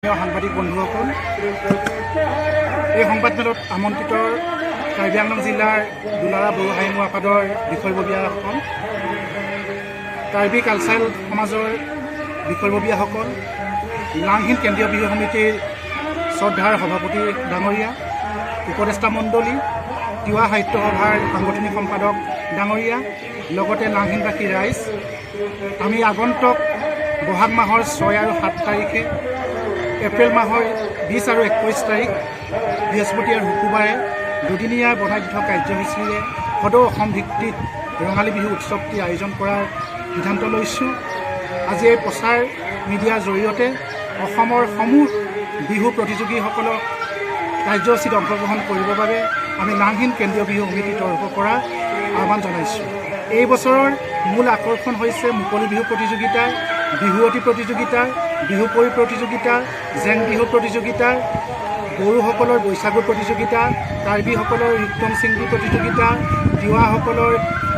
সাংবাদিক বন্ধুসকল, এই সংবাদমেলত আমন্ত্ৰিত কাৰ্বি আংলং জিলাৰ দুলাৰা বড়ো হাইমু আপাদৰ বিষয়ববীয়াসকল, কাৰ্বি কালচাৰেল সমাজৰ বিষয়ববীয়াসকল, লাংহিন কেন্দ্ৰীয় বিহু সমিতিৰ শ্ৰদ্ধাৰ সভাপতি ডাঙৰীয়া, উপদেষ্টা মণ্ডলী, তিৱা সাহিত্য সভাৰ সাংগঠনিক সম্পাদক ডাঙৰীয়া, লগতে লাংহিনবাসী ৰাইজ, আমি আগন্তুক বহাগ মাহৰ 6 আৰু 7 তাৰিখে, এপ্ৰিল মাহৰ 20 আৰু 21 তাৰিখ বৃহস্পতি আৰু শুকুৰবাৰে দুদিনীয়া বৰ্ণাঢ্য কাৰ্যসূচীৰে সদৌ অসম ভিত্তিত ৰঙালী বিহু উৎসৱটি আয়োজন কৰাৰ সিদ্ধান্ত লৈছোঁ। আজি এই প্ৰচাৰ মিডিয়াৰ জৰিয়তে অসমৰ সমূহ বিহু প্ৰতিযোগীসকলক কাৰ্যসূচীত অংশগ্ৰহণ কৰিবৰ বাবে আমি লাংহিন কেন্দ্ৰীয় বিহু সমিতিৰ তৰফৰ পৰা আহ্বান জনাইছোঁ। এই বছৰৰ মূল আকৰ্ষণ হৈছে মুকলি বিহু প্ৰতিযোগিতা, বিহুৱতী প্ৰতিযোগিতা, বিহু পৰি প্ৰতিযোগিতা, জেং বিহু প্ৰতিযোগিতা, বড়োসকলৰ বৈশাগু প্ৰতিযোগিতা, কাৰ্বিসকলৰ ৰিক্তং চিংগি প্ৰতিযোগিতা, তিৱাসকলৰ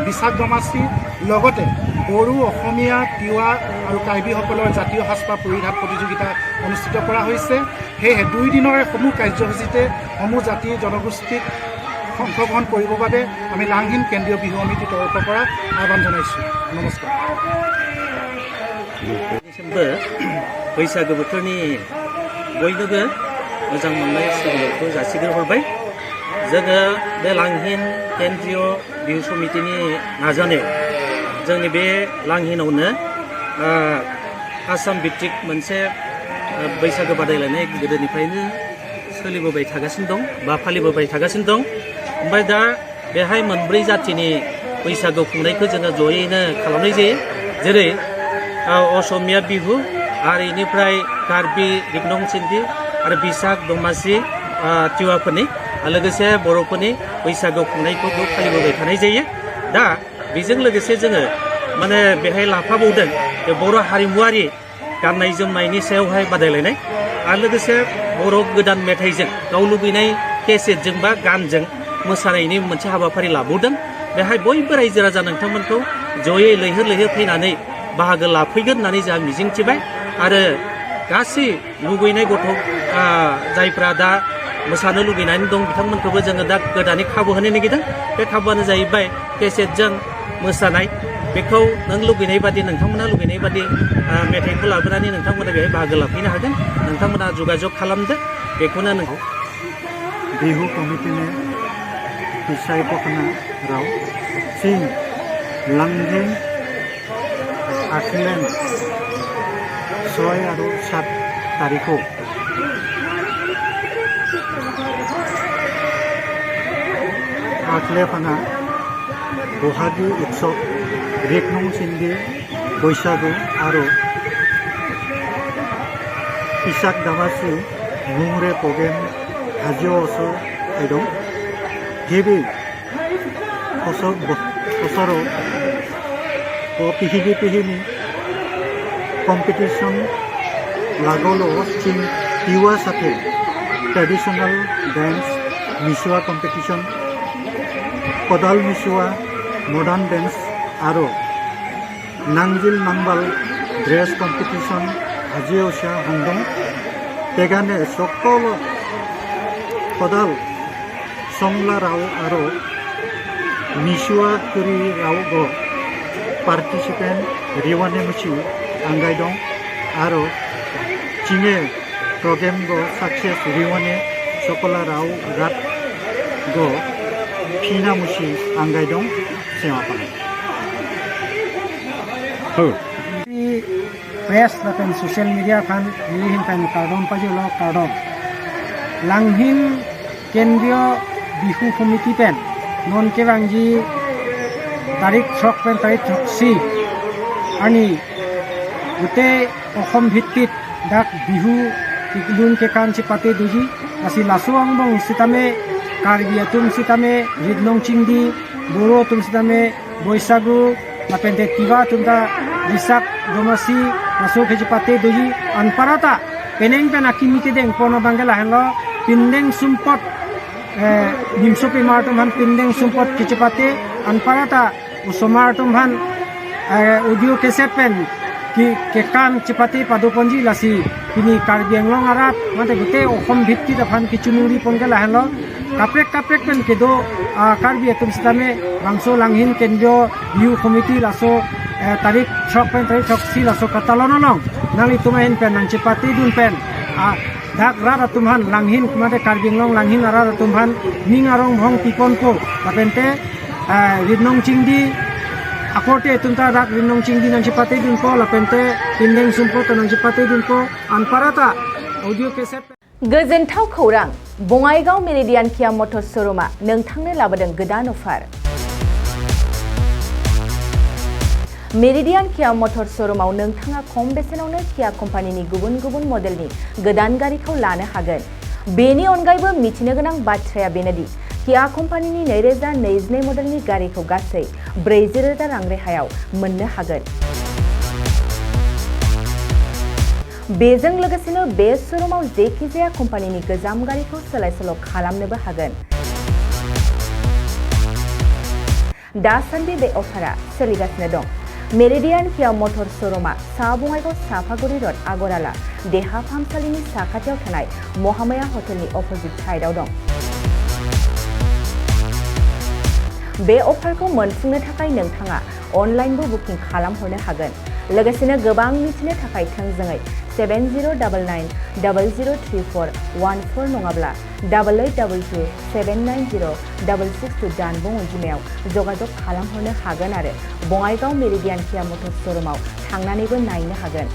বিশাখ দমাচি, লগতে বড়ো, অসমীয়া, তিৱা আৰু কাৰ্বিসকলৰ জাতীয় সাজপাৰ পৰিধান প্ৰতিযোগিতা অনুষ্ঠিত কৰা হৈছে। সেয়েহে 2 দিনৰ সমূহ কাৰ্যসূচীতে সমূহ জাতি জনগোষ্ঠীক অংশগ্ৰহণ কৰিবৰ বাবে আমি লাংহিন কেন্দ্ৰীয় বিহু সমিতিৰ তৰফৰ পৰা আহ্বান জনাইছোঁ। নমস্কাৰ। बैसागो बोथोरनि बयनोबो मोजां मोननाय सिबिनायखौ जासिग्रोहरबाय। जोङो बे लांहिन केन्द्रीय बिहु समितिनि नाजानायाव जोंनि बे लांहिनावनो आसाम भित्तिक मोनसे बैसागो बादायलायनाय गोदोनिफ्रायनो सोलिबोबाय थागासिनो दं बा फालिबोबाय थागासिनो दं। ओमफ्राय दा बेहाय मोनब्रै जातिनि बैसागो खुंनायखौ जोङो जयैनो खालामनाय जायो। जेरै असमिया बिहु आरो इनिफ्राय कार्बि रिक्तं सिंगि आरो बिसाख दमासि तिवाफोरनि लोगोसे बर'फोरनि बैसागु खुंनायखौ फालिबोबाय थानाय जायो। दा बेजों लोगोसे जोङो माने बेहाय लाफाबावदों बर' हारिमुवारि गाननाय जोमनायनि सायावहाय बादायलायनाय आरो लोगोसे बर' गोदान मेथाइजों गाव लुबैनाय केसेटजों बा गानजों मोसानायनि मोनसे हाबाफारि लाबावदों। बेहाय बयबो रायजो राजा नोंथांमोनखौ जयै लैहोर लैहोर फैनानै बाहागो लाफैगोन होननानै जों मिजिंथिबाय। आरो गासै लुबैनाय गथ' जायफ्रा दा मोसानो लुबैनानै दं बिथांमोनखौबो जोङो दा गोदानै खाबु होनो नागिरदों। बे खाबुआनो जाहैबाय केसेटजों मोसानाय। बेखौ नों लुबैनाय बादि, नोंथांमोना लुबैनाय बादि मेथाइखौ लाबोनानै नोंथांमोना बेहाय बाहागो लाफैनो हागोन। नोंथांमोना जगाजग खालामदो। बेखौनो नों बिहु कमिटिनि बिसायख'ना राव सिं लांहिन आखिलेन 6 আৰু 7 তাৰিখও আখলেফাঙা বহাগী উৎসৱ, ৰিক্তং চিংগি বৈশাগু আৰু বিশাখ দামাচি মুংৰে প্ৰগ্ৰেম হাজিও ওচৰ আইদং গেবি বছৰো পিহিনি কম্পিটিশন লাগলো চিং তিৱা সাথে ট্ৰেডিশনাল ড্যান্স মিছুৱা কম্পিটিশন, কদাল মিছুৱা, মডাৰ্ন ড্যান্স আৰু নাংজিল নাংবাল ড্ৰেস কম্পিটিশন আজি ওচা হংদং। তেগানে সকল কদাল সংলা ৰাও আৰু মিছুৱা কুৰি রাও গো पार्टिसिपेंट रिवाने मुसी आंगाय दं आरो चिंगे प्रोग्राम गो सक्सेस रिवाने सकला राव रात गो फिना मुसी आंगाय दं सेवापान प्रेस लापेन सोशल मीडिया खान लिहिन पाइन कार्डन पाजिलो कार्डन लांहिन केंद्रीय बिहु समिति पेन नन केबांगी तारीख 6 पेन तारीख 6 आणि गोटे অসম ভিত্তিত ডাক বিহু টিকলুন কেকাঞ্চি পাতে দুজি আসি লাসু আংবং সিতামে কার্বিয়া তুম সিতামে রিদলং চিংদি বড়ো তুম সিতামে বৈশাগু লাপেন্তে তিবা তুমটা বিশাখ দমাসি লাসু খেজি পাতে দুজি আনপারাতা পেনেং পেন আকিমিতে দেং পন বাঙ্গলা হেলো পিন্দেং সুম্পট নিমসপি মারতুমহান পিন্দেং সুম্পট কিচপাতে আনপারাতা উসমারতুমহান অডিও কেসেট পেন ke kan cepati paduponji lasi kini Karbi Anglong arat mate gute okhom bhitti da phan kichunuri ponga lahalo kaprek pen kedo Karbi atum stame bangso langhin kendro yu committee laso tarik chok pen tarik chok si laso katalonolong nang itumahin pen nang cepati dun pen dak rara tumhan langhin kumade Karbi Anglong langhin arara tumhan ningarong bhong tipon ko tapente rinong chingdi akote tunta rak rinong chingdi nang cepati dun ko lapente tindeng sumpo nang cepati dun ko anparata audio cassette गोजोनथाव खौरां Bongaigaon meridian किया मटर्स शोरूमा नोंथांनो लाबोदों गोदान अफार meridian किया मटर्स शोरूमाव नोंथाङा खम बेसेनावनो किया कम्पानिनि गुबुन गुबुन मडेलनि गोदान गारिखौ लानो हागोन बेनि अनगायैबो मिथिनो गोनां बाथ्राया बेनोदि किया कम्पानिनि 2022 मडेलनि गारिखौ गासै 40,000 रां रेहायाव मोननो हागोन बेजों लोगोसेनो बे शोरूमाव जेखिजाया कम्पानिनि गोजाम गारिखौ सोलाय-सोल' खालामनोबो हागोन दासान्दि बे अफारा सोलिगासिनो दं मेरिडियान किया मटर्स शोरूमा सा बङाइगाव साफागुरि रड आगराला देहा फाहामसालिनि साखाथियाव थानाय महामाया हटेलनि अपोजिट साइडआव दं बे अफारखौ मोनफुंनो थाखाय नोंथाङा अनलाइनबो बुकिं खालामहरनो हागोन लोगोसेनो गोबां मिथिनो थाखाय थोंजोङै 7099003414 नङाब्ला 8822790662 जानबुं अनजिमायाव जगाजग खालामहरनो हागोन आरो बङाइगाव मेरिडियान किया मटर्स शोरूमाव थांनानैबो नायनो हागोन